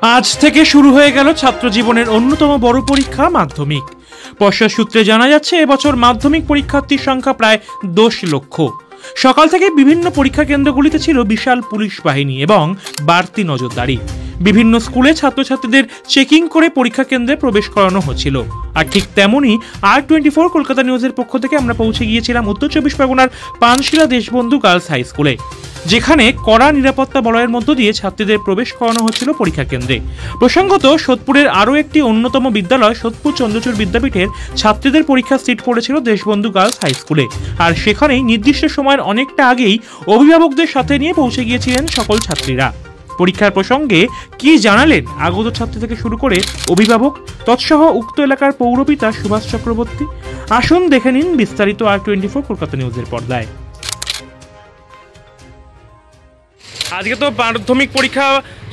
আজ থেকে শুরু হয়ে গেল ছাত্র জীবনের অন্যতম বড় পরীক্ষা মাধ্যমিক। পর্ষদ সূত্রে জানা যাচ্ছে এবছর মাধ্যমিক পরীক্ষার্থীর সংখ্যা প্রায় 10 লক্ষ। সকাল থেকে বিভিন্ন পরীক্ষা কেন্দ্রগুলিতে ছিল বিশাল পুলিশ বাহিনী এবং বাড়তি নজরদারি। বিভিন্ন স্কুলে ছাত্রছাত্রীদের চেকিং করে পরীক্ষা কেন্দ্রে প্রবেশ করানো হচ্ছিল। আর ঠিক তেমনই R24 কলকাতা নিউজের পক্ষ থেকে আমরা পৌঁছে গিয়েছিলাম উত্তর চব্বিশ পরগনার পানশিলা দেশবন্ধু গার্লস হাই স্কুলে, যেখানে কড়া নিরাপত্তা বলয়ের মধ্য দিয়ে ছাত্রীদের প্রবেশ করানো হচ্ছিল পরীক্ষা কেন্দ্রে। প্রসঙ্গত, সোদপুরের আরও একটি অন্যতম বিদ্যালয় সোদপুর চন্দ্রচূড় বিদ্যাপীঠের ছাত্রীদের পরীক্ষার সিট পড়েছিল দেশবন্ধু গার্লস হাই স্কুলে। আর সেখানেই নির্দিষ্ট সময়ের অনেকটা আগেই অভিভাবকদের সাথে নিয়ে পৌঁছে গিয়েছিলেন সকল ছাত্রীরা। পরীক্ষার প্রসঙ্গে কি জানালেন আগত ছাত্রী থেকে শুরু করে অভিভাবক তৎসহ উক্ত এলাকার পৌরপিতা সুভাষ চক্রবর্তী, আসুন দেখে নিন বিস্তারিত R24 কলকাতা নিউজের পর্দায়। আজকে তো মাধ্যমিক পরীক্ষা,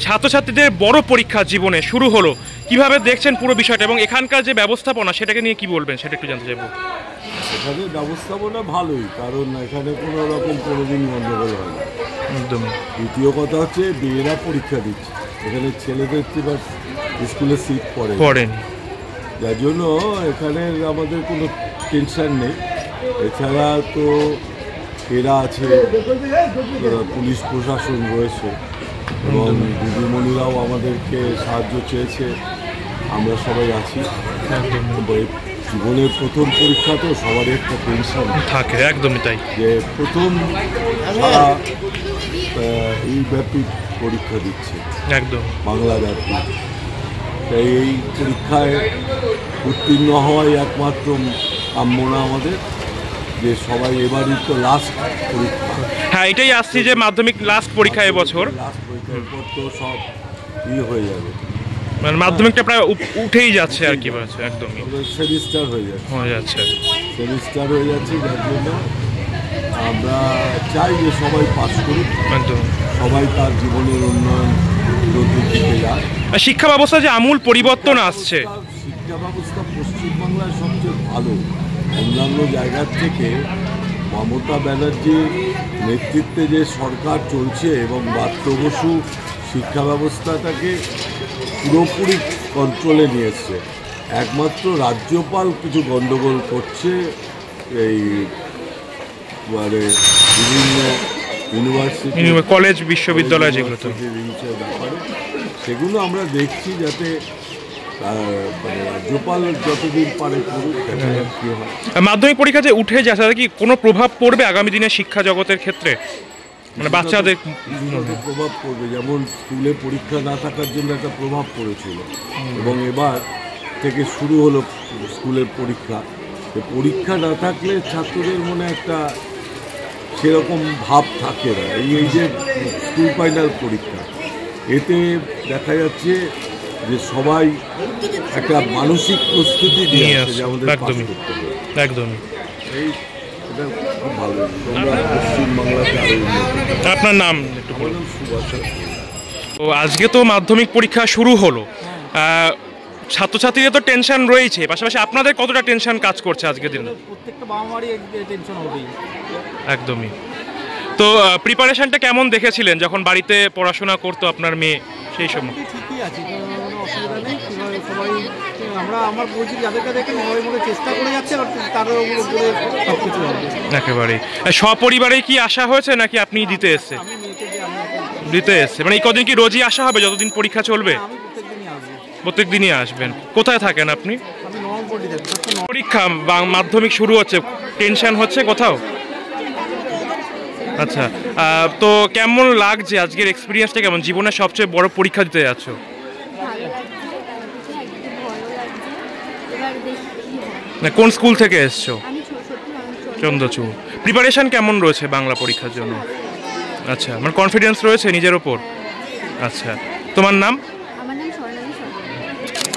ছাত্রছাত্রীদের বড় পরীক্ষা জীবনে শুরু হলো, কিভাবে দেখছেন পুরো বিষয়টা এবং এখানকার যে ব্যবস্থাপনা সেটাকে নিয়ে কি বলবেন সেটা একটু জানতে চাইবো। এখানে ব্যবস্থাপনা ভালোই, কারণ এখানে কোনো রকম কোনোদিন গণ্ডগোল হয় না। একদমই। দ্বিতীয় কথা হচ্ছে মেয়েরা পরীক্ষা দিচ্ছে, এখানে ছেলেদের স্কুলে সিট পড়েনি, যার জন্য এখানে আমাদের কোনো টেনশন নেই। এছাড়া তো এরা আছে, পুলিশ প্রশাসন রয়েছে এবং দিদিমণিরাও আমাদেরকে সাহায্য চেয়েছে, আমরা সবাই আছি। জীবনের প্রথম পরীক্ষা তো সবারই একটা টেনশন থাকে, একদমই তাই, যে প্রথম তারা এই ব্যাপী পরীক্ষা দিচ্ছে, একদম বাংলা ব্যাপী। তাই এই পরীক্ষায় উত্তীর্ণ হওয়াই একমাত্র কাম্যনা আমাদের, যে সবাই এবারই তো লাস্ট পরীক্ষা। হ্যাঁ, এটাই আসছে যে মাধ্যমিক লাস্ট পরীক্ষা এবছর, লাস্ট পরীক্ষার পর তো সব হয়ে যাবে, মানে মাধ্যমিকটা প্রায় উঠেই যাচ্ছে আর কি বলছে, একদমই সেমিস্টার হয়ে যাচ্ছে, সেমিস্টার হয়ে যাচ্ছে। যার জন্য আমরা চাই যে সবাই পাস করুক, সবাই তার জীবনের উন্নয়ন দিকে যায়। শিক্ষা ব্যবস্থা যে আমূল পরিবর্তন আসছে, শিক্ষা ব্যবস্থা পশ্চিমবাংলায় সবচেয়ে ভালো। অন্যান্য জায়গার থেকে মমতা ব্যানার্জির নেতৃত্বে যে সরকার চলছে এবং ব্রাত্য বসু শিক্ষা ব্যবস্থাটাকে পুরোপুরি কন্ট্রোলে নিয়ে এসছে। একমাত্র রাজ্যপাল কিছু গণ্ডগোল করছে এই মানে বিভিন্ন ইউনিভার্সিটি, কলেজ, বিশ্ববিদ্যালয় যেগুলো ব্যাপারে, সেগুলো আমরা দেখছি যাতে রাজ্যপাল যতদিন পারে করুক, কি হয়। মাধ্যমিক পরীক্ষা যে উঠে যায় তাতে কি কোনো প্রভাব পড়বে আগামী দিনে শিক্ষা জগতের ক্ষেত্রে, মানে বাচ্চাদের প্রভাব পড়বে? যেমন স্কুলে পরীক্ষা না থাকার জন্য একটা প্রভাব পড়েছিল এবং এবার থেকে শুরু হলো স্কুলের পরীক্ষা। পরীক্ষা না থাকলে ছাত্রদের মনে একটা সেরকম ভাব থাকে না। এই যে স্কুল ফাইনাল পরীক্ষা, এতে দেখা যাচ্ছে যে সবাই একটা মানসিক প্রস্তুতি দিয়ে আসছে আমাদের পাস করতে হবে। একদমই, এই এটা খুব ভালো। তোমরা পশ্চিমবাংলাতে আরো উন্নতি। আপনার নাম একটু বলুন। সুভাষ। তো আজকে তো মাধ্যমিক পরীক্ষা শুরু হলো, ছাত্রছাত্রীদের তো টেনশন রয়েছে, পাশাপাশি আপনাদের কতটা টেনশন কাজ করছে আজকের দিনে? প্রত্যেকটা বাবা মারই টেনশন হবেই। একদমই। তো প্রিপারেশনটা কেমন দেখেছিলেন যখন বাড়িতে পড়াশোনা করতো আপনার মেয়ে সেই সময়? ঠিকই আছে, কোনো অসুবিধা নেই। সবাই আমার বলছি যাদেরকে দেখে সবাই বলে চেষ্টা করে যাচ্ছে, তার উপরে সব কিছু হবে একেবারেই। সপরিবারেই কি আসা হয়েছে নাকি আপনি দিতে এসছে? দিতে এসছে, মানে এই কদিন কি রোজই আসা হবে যতদিন পরীক্ষা চলবে? প্রত্যেক দিনই আসবেন। কোথায় থাকেন আপনি? পরীক্ষা মাধ্যমিক শুরু হচ্ছে, টেনশন হচ্ছে কোথাও? আচ্ছা, তো কেমন লাগছে আজকের এক্সপিরিয়েন্সটা কেমন? জীবনের সবচেয়ে বড় পরীক্ষা দিতে যাচ্ছ। কোন স্কুল থেকে এসছো? চন্দ্রচূড়। প্রিপারেশন কেমন রয়েছে বাংলা পরীক্ষার জন্য? আচ্ছা, মানে কনফিডেন্স রয়েছে নিজের ওপর? আচ্ছা, তোমার নাম?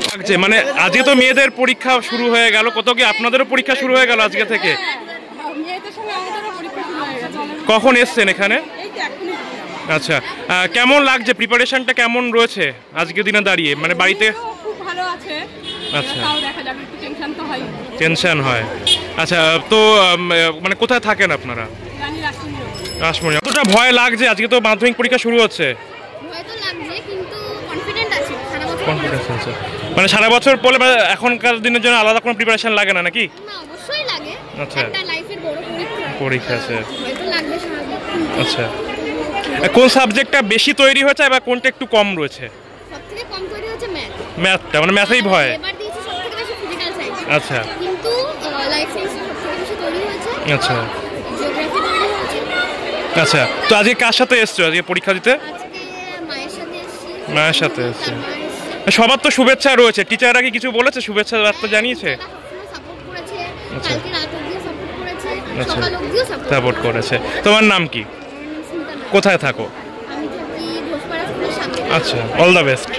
লাগছে, মানে আজকে তো মেয়েদের পরীক্ষা শুরু হয়ে গেল, কত কি আপনাদেরও পরীক্ষা শুরু হয়ে গেল আজকে থেকে? কখন এসছেন এখানে? আচ্ছা, কেমন লাগছে? প্রিপারেশনটা কেমন রয়েছে আজকের দিনে দাঁড়িয়ে, মানে বাড়িতে? আচ্ছা, টেনশন হয়। আচ্ছা, তো মানে কোথায় থাকেন আপনারা? কতটা ভয় লাগছে? আজকে তো মাধ্যমিক পরীক্ষা শুরু হচ্ছে। ভয় তো লাগছে, কিন্তু কনফিডেন্ট আছি। কনফিডেন্স আছে, মানে সারা বছর পড়লে মানে এখনকার দিনের জন্য আলাদা কোনো প্রিপারেশন লাগে না নাকি? না অবশ্যই লাগে, আচ্ছা। একটা লাইফের বড় পরীক্ষা আছে, হয়তো লাগবে স্বাভাবিক। আচ্ছা। কোন সাবজেক্টটা বেশি তৈরি হয়েছে বা কোনটা একটু কম রয়েছে? সবথেকে কম তৈরি হচ্ছে ম্যাথ। ম্যাথটা মানে ম্যাথেই ভয়। এবার দিয়েছি সবথেকে বেশি ফিজিক্যাল সায়েন্স। আচ্ছা কিন্তু লাইফ সায়েন্স সবথেকে বেশি তৈরি হয়েছে। আচ্ছা জিওগ্রাফি তৈরি হয়েছে। আচ্ছা, তো আজকে কার সাথে এসছো আজকে পরীক্ষা দিতে? আজকে মায়ের সাথে এসেছি। মায়ের সাথে এসছে। তারপর সবার তো শুভেচ্ছা রয়েছে, টিচাররা কি কিছু বলেছে, শুভেচ্ছা বার্তা জানিয়েছে? সাপোর্ট করেছে, আচ্ছা। কালকে রাত অবধিও সাপোর্ট করেছে, আচ্ছা। সকাল অবধিও সাপোর্ট করেছে। তোমার নাম কি, কোথায় থাকো? আমি থাকি ঘোষপাড়া স্কুলের সামনে। আচ্ছা, অল দ্য বেস্ট।